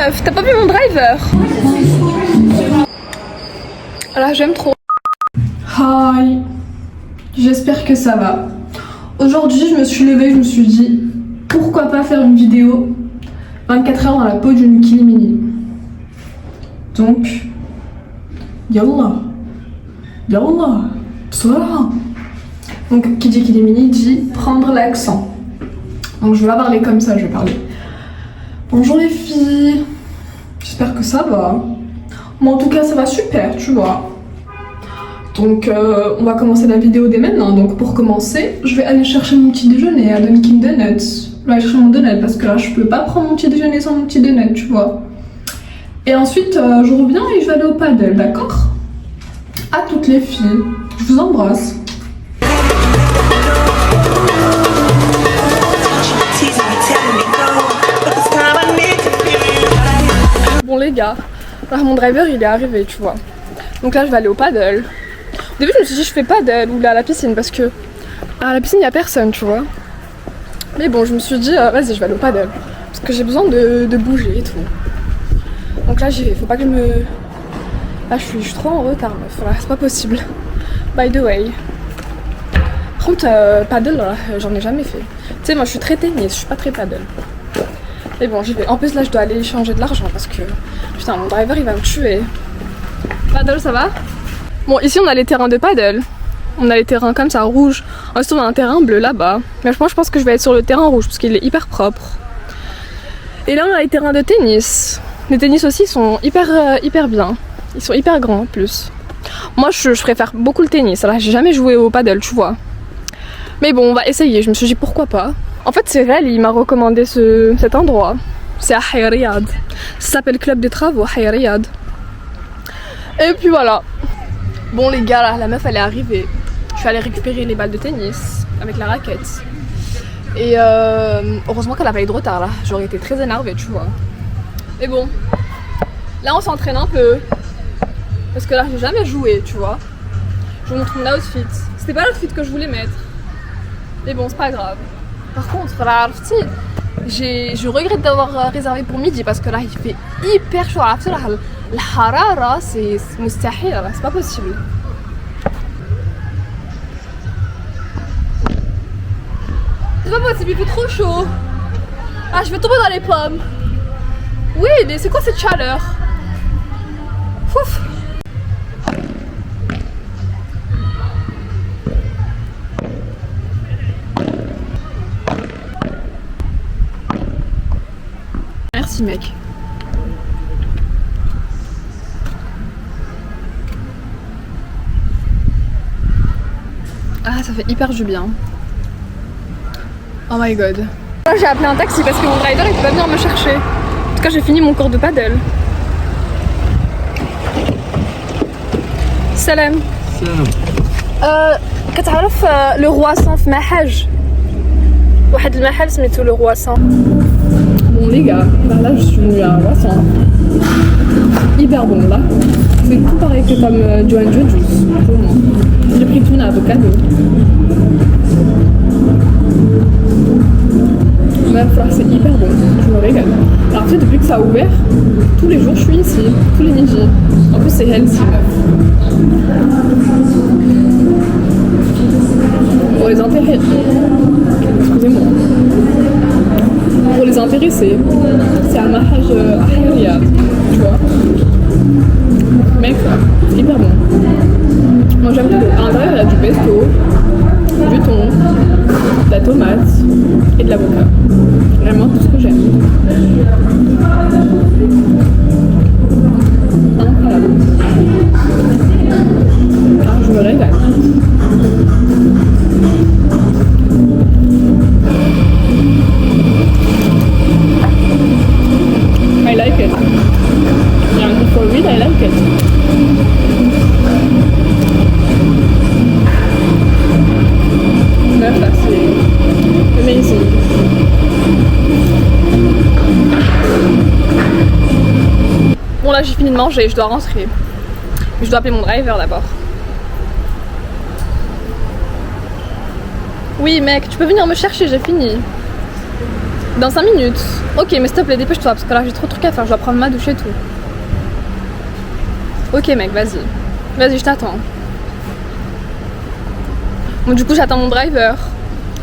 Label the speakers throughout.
Speaker 1: meuf, t'as pas vu mon driver? Là, j'aime trop.
Speaker 2: Hi, j'espère que ça va. Aujourd'hui, je me suis levée, je me suis dit pourquoi pas faire une vidéo 24 heures dans la peau d'une Kylie Mini. Donc, yallah, yallah, bsora. Donc, qui dit Kylie Mini dit prendre l'accent. Donc, je vais pas parler comme ça, je vais parler. Bonjour les filles, j'espère que ça va. Moi, en tout cas, ça va super, tu vois. Donc on va commencer la vidéo dès maintenant. Donc pour commencer, je vais aller chercher mon petit déjeuner à Dunkin Donuts. Je vais aller chercher mon donut parce que là je peux pas prendre mon petit déjeuner sans mon petit donut, tu vois. Et ensuite je reviens et je vais aller au paddle, d'accord? À toutes les filles, je vous embrasse.
Speaker 1: Bon les gars, là mon driver il est arrivé, tu vois. Donc là je vais aller au paddle. Au début je me suis dit je fais paddle ou là à la piscine parce que à la piscine il y a personne, tu vois. Mais bon je me suis dit vas-y je vais aller au paddle parce que j'ai besoin de bouger et tout. Donc là j'y vais, faut pas que je me... Là je suis trop en retard meuf, voilà, c'est pas possible. By the way. Par contre paddle là, j'en ai jamais fait. Tu sais moi je suis très tennis, je suis pas très paddle. Mais bon j'y vais. En plus là je dois aller échanger de l'argent parce que putain mon driver il va me tuer. Paddle ça va? Bon ici on a les terrains de paddle. On a les terrains comme ça rouges. Ensuite on a un terrain bleu là-bas. Mais moi je pense que je vais être sur le terrain rouge parce qu'il est hyper propre. Et là on a les terrains de tennis. Les tennis aussi sont hyper bien. Ils sont hyper grands en plus. Moi je préfère beaucoup le tennis. Alors j'ai jamais joué au paddle tu vois. Mais bon on va essayer. Je me suis dit pourquoi pas. En fait c'est Rel, il m'a recommandé cet endroit. C'est à Hayya Riyad. Ça s'appelle Club des Travaux Hayya Riyad. Et puis voilà. Bon les gars là, la meuf elle est arrivée. Je suis allée récupérer les balles de tennis avec la raquette. Et heureusement qu'elle a pas eu de retard là. J'aurais été très énervée tu vois. Mais bon. Là on s'entraîne un peu. Parce que là j'ai jamais joué tu vois. Je vous montre mon outfit. C'était pas l'outfit que je voulais mettre. Mais bon c'est pas grave. Par contre là je regrette d'avoir réservé pour midi parce que là il fait hyper chaud. La harara c'est mustahil, c'est pas possible. C'est pas possible, il fait trop chaud. Ah je vais tomber dans les pommes. Oui mais c'est quoi cette chaleur? Ouf. Merci mec. Ah ça fait hyper du bien. Oh my god. Là j'ai appelé un taxi parce que mon rider il peut pas venir me chercher. En tout cas j'ai fini mon cours de paddle. Salam. Salam. كتعرف le Roissan في محاج. واحد المحل سميتو le Roissan. Bon les gars, là je suis venue à Roissan. Hyper bon là. C'est tout pareil que comme Joan Juice pour moi. J'ai pris tout un avocado. Meuf, c'est hyper bon, je me régale. Alors tu sais, depuis que ça a ouvert, tous les jours je suis ici, tous les midis. En plus c'est healthy meuf. Pour les intéressés, excusez-moi. Pour les intéressés, c'est un mahaj à Hayya Riyad, tu vois. Mec, c'est hyper bon. Moi j'aime trop. À l'intérieur il y a du pesto, du thon, de la tomate et de l'avocat. Vraiment tout ce que j'aime. Incroyable. Ah, je me régale. I like it. Yeah, for real, I like it. Meuf, là, c'est amazing. Bon, là, j'ai fini de manger, je dois rentrer. Mais je dois appeler mon driver d'abord. Oui, mec, tu peux venir me chercher, j'ai fini. Dans 5 minutes. Ok, mais s'il te plaît, dépêche-toi parce que là j'ai trop de trucs à faire. Je dois prendre ma douche et tout. Ok, mec, vas-y. Vas-y, je t'attends. Bon, du coup, j'attends mon driver.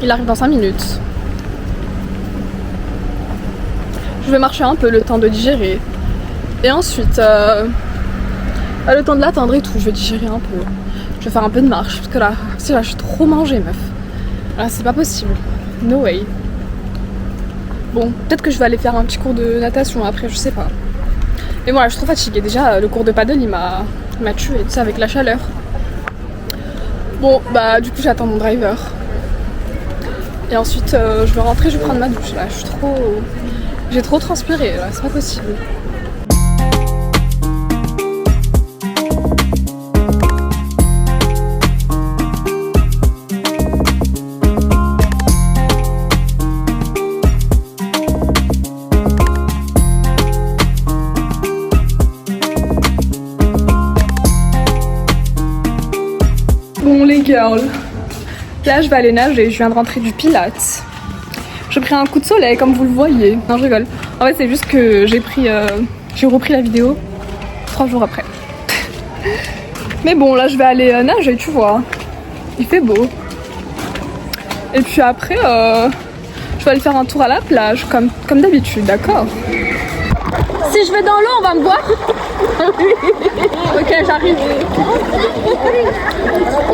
Speaker 1: Il arrive dans 5 minutes. Je vais marcher un peu le temps de digérer. Et ensuite, le temps de l'attendre et tout, je vais digérer un peu. Je vais faire un peu de marche parce que là, je suis trop mangée, meuf. Là, c'est pas possible. No way. Bon, peut-être que je vais aller faire un petit cours de natation après, je sais pas. Mais bon, là, je suis trop fatiguée. Déjà, le cours de paddle, il m'a tué, tu sais, avec la chaleur. Bon, bah, du coup, j'attends mon driver. Et ensuite, je vais rentrer, je vais prendre ma douche. Là, j'ai trop transpiré, là, c'est pas possible. Bon les girls, là je vais aller nager, je viens de rentrer du pilates. J'ai pris un coup de soleil comme vous le voyez. Non, je rigole. En fait c'est juste que j'ai repris la vidéo 3 jours après. Mais bon là je vais aller nager, tu vois. Il fait beau. Et puis après je vais aller faire un tour à la plage comme d'habitude, d'accord? Si je vais dans l'eau, on va me voir. Ok, j'arrive.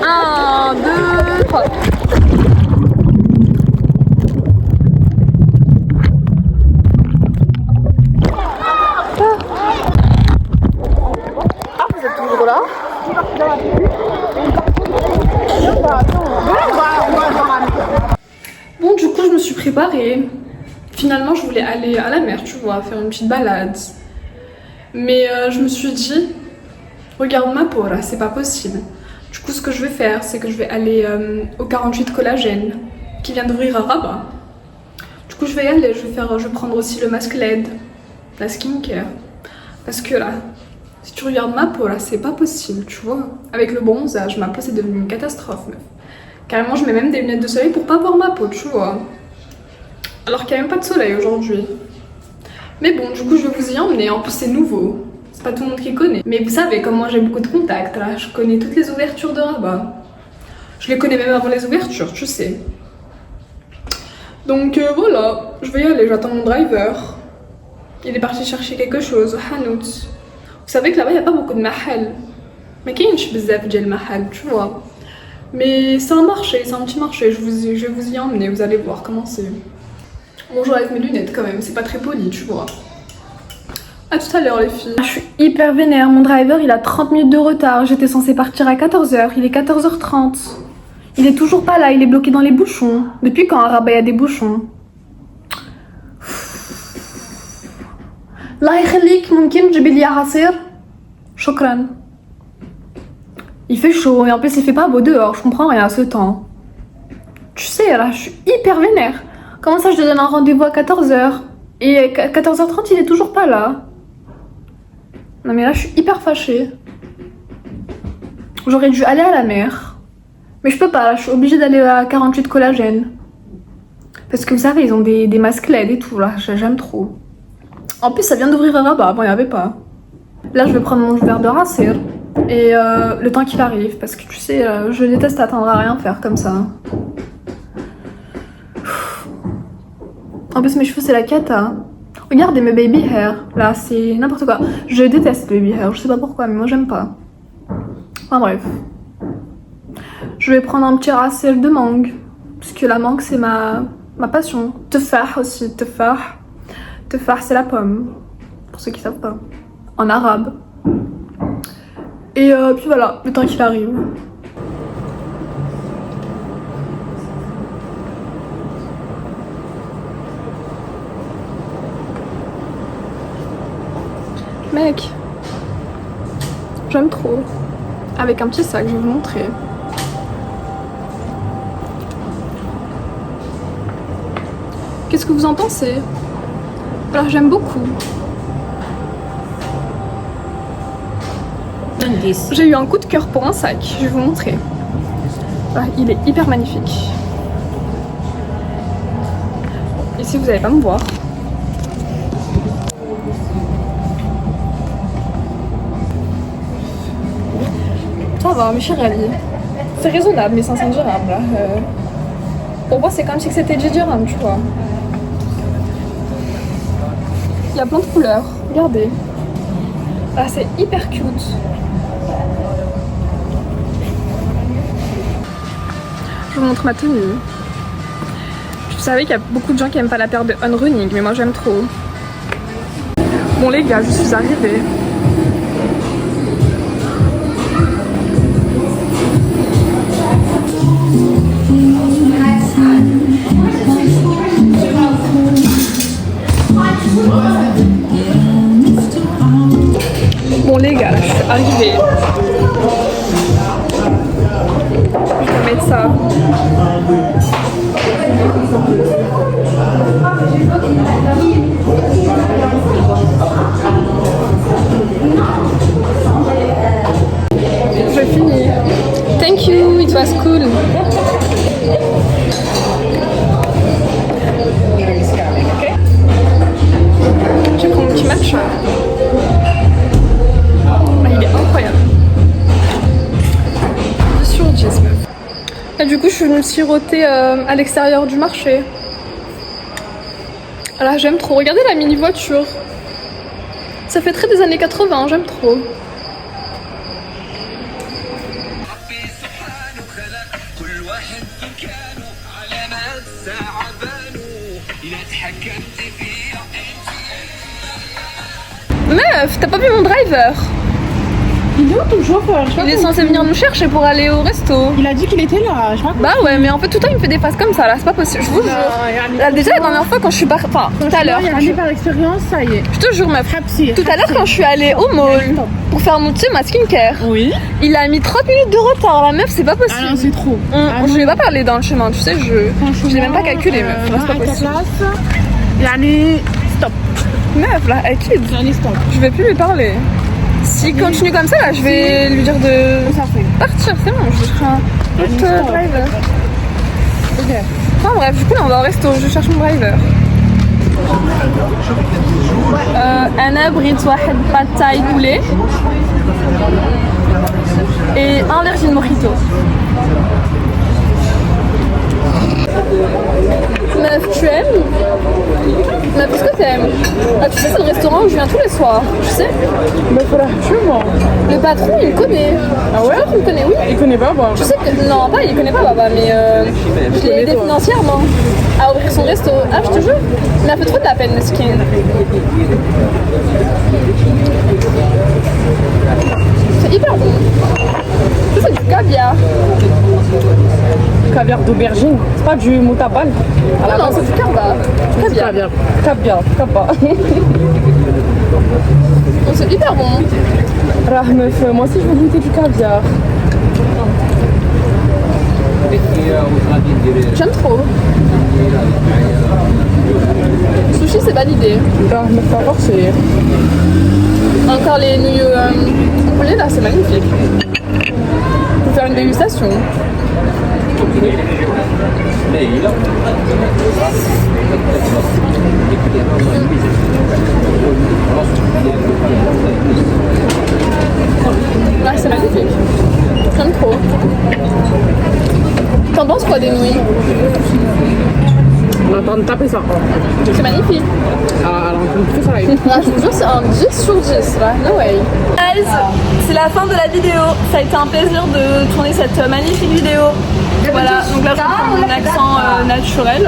Speaker 1: 1, 2, 3. Ah, vous êtes toujours là? Bon, du coup, je me suis préparée. Finalement, je voulais aller à la mer, tu vois, faire une petite balade. Mais je me suis dit, regarde ma peau là, c'est pas possible. Du coup, ce que je vais faire, c'est que je vais aller au 48 Collagène, qui vient d'ouvrir à Rabat. Du coup, je vais y aller, je vais prendre aussi le masque LED, la skincare. Parce que là, si tu regardes ma peau là, c'est pas possible, tu vois. Avec le bronzage, ma peau c'est devenu une catastrophe, meuf. Carrément, je mets même des lunettes de soleil pour pas voir ma peau, tu vois. Alors qu'il n'y a même pas de soleil aujourd'hui. Mais bon, du coup, je vais vous y emmener. En plus, c'est nouveau. C'est pas tout le monde qui connaît. Mais vous savez, comme moi, j'ai beaucoup de contacts. Là, je connais toutes les ouvertures de Rabat. Je les connais même avant les ouvertures, tu sais. Donc voilà, je vais y aller. J'attends mon driver. Il est parti chercher quelque chose au Hanout. Vous savez que là-bas, il n'y a pas beaucoup de mahal. Mais qu'il y a une bzaf djel mahal, tu vois. Mais c'est un marché, c'est un petit marché. Je vais vous y emmener. Vous allez voir comment c'est. Bon, j'enlève mes lunettes quand même, c'est pas très poli, tu vois. A tout à l'heure, les filles. Je suis hyper vénère, mon driver il a 30 minutes de retard. J'étais censée partir à 14h, il est 14h30. Il est toujours pas là, il est bloqué dans les bouchons. Depuis quand à Rabat il y a des bouchons? الله يخليك ممكن تجيبي لي عصير؟ شكرا. Il fait chaud et en plus il fait pas beau dehors, je comprends rien à ce temps. Tu sais, là je suis hyper vénère. Comment ça je te donne un rendez-vous à 14h et à 14h30 il est toujours pas là? Non mais là je suis hyper fâchée. J'aurais dû aller à la mer. Mais je peux pas, là, je suis obligée d'aller à 48 Collagène. Parce que vous savez, ils ont des masques LED et tout, là, j'aime trop. En plus ça vient d'ouvrir à Rabat, avant il n'y avait pas. Là je vais prendre mon verre de Rassir. Et le temps qu'il arrive, parce que tu sais, je déteste attendre à rien faire comme ça. En plus mes cheveux c'est la cata. Regardez mes baby hair, là c'est n'importe quoi. Je déteste les baby hair, je sais pas pourquoi mais moi j'aime pas. Enfin bref. Je vais prendre un petit racel de mangue. Parce que la mangue c'est ma passion. Tefah aussi, tefah. Tefah c'est la pomme. Pour ceux qui savent pas. En arabe. Et puis voilà, le temps qu'il arrive. Mec, j'aime trop. Avec un petit sac, je vais vous montrer. Qu'est-ce que vous en pensez? Alors j'aime beaucoup. J'ai eu un coup de cœur pour un sac, je vais vous montrer. Ah, il est hyper magnifique. Ici, vous allez pas me voir. Ça va, mes chers alliés. C'est raisonnable, mais 500 dirhams là. Pour moi, c'est comme si c'était 10 dirhams, tu vois. Il y a plein de couleurs, regardez. Ah, c'est hyper cute. Je vous montre ma tenue. Je savais qu'il y a beaucoup de gens qui aiment pas la paire de On Running, mais moi j'aime trop. Bon les gars, je suis arrivée. Bon les gars, je suis arrivée. Je vais mettre ça. Je finis. Thank you, it was cool. Ok. Je prends mon petit match. Il est incroyable. 10 sur 10 meuf. Et du coup je suis venue siroter à l'extérieur du marché. Là j'aime trop. Regardez la mini voiture. Ça fait très des années 80, j'aime trop. Meuf, t'as pas vu mon driver?
Speaker 3: Il est où ton chauffeur?
Speaker 1: Il est censé venir nous chercher pour aller au resto.
Speaker 3: Il a dit qu'il était là, je crois.
Speaker 1: Bah ouais, mais en fait tout le temps il me fait des phrases comme ça là, c'est pas possible, je vous jure. Là, déjà la dernière fois quand je suis partie, enfin tout à l'heure.
Speaker 3: Il y a par expérience, ça y est.
Speaker 1: Je te jure meuf, tout à l'heure quand je suis allée au mall pour faire mon ma skincare,
Speaker 3: Oui.
Speaker 1: il a mis 30 minutes de retard, la meuf c'est pas possible.
Speaker 3: Ah non, c'est trop.
Speaker 1: Je lui ai pas parlé dans le chemin, tu sais, je l'ai même pas calculé meuf, c'est pas possible.
Speaker 3: Yani, stop.
Speaker 1: Meuf là, elle quitte.
Speaker 3: Yani, stop.
Speaker 1: Je vais plus lui parler. S'il continue comme ça, là, je vais lui dire de partir, c'est bon, je ferai un autre driver.
Speaker 3: Ok.
Speaker 1: Enfin bref, du coup là on va au resto, je cherche mon driver. أنا بريت واحد باد تاي poulet et un vergine mojito. Meuf, tu aimes? Meuf, qu'est-ce que t'aimes? Ah, tu sais, c'est le restaurant où je viens tous les soirs, tu sais?
Speaker 3: Mais voilà, tu vois.
Speaker 1: Le patron, il me connaît.
Speaker 3: Ah ouais?
Speaker 1: Il me connaît, oui.
Speaker 3: Il connaît pas, moi.
Speaker 1: Je sais que. Non, pas, il connaît pas Baba, mais je l'ai aidé financièrement à ouvrir son resto. Ah, je te jure? Il m'a fait trop de la peine, le skin. C'est hyper bon. Ça, c'est du caviar.
Speaker 3: Caviar d'aubergine. C'est pas du moutabal.
Speaker 1: Ah non, c'est du caviar. Caviar.
Speaker 3: Caviar. Kaba.
Speaker 1: Oh, c'est hyper bon.
Speaker 3: Rah, meuf, moi aussi je veux goûter du caviar.
Speaker 1: J'aime trop. Sushi, c'est validé.
Speaker 3: Rah, meuf, faut avoir c'est.
Speaker 1: Encore les nouilles au poulet, là, c'est magnifique. On peut faire une dégustation. Ah, c'est magnifique. J'aime trop. T'en penses quoi des nouilles?
Speaker 3: On est en train de taper ça.
Speaker 1: C'est magnifique.
Speaker 3: Ah, alors on peut faire ça.
Speaker 1: Ah, je vous jure, c'est un 10 sur 10 là. No way. Guys, c'est la fin de la vidéo. Ça a été un plaisir de tourner cette magnifique vidéo. Voilà, donc là je reprends mon accent naturel.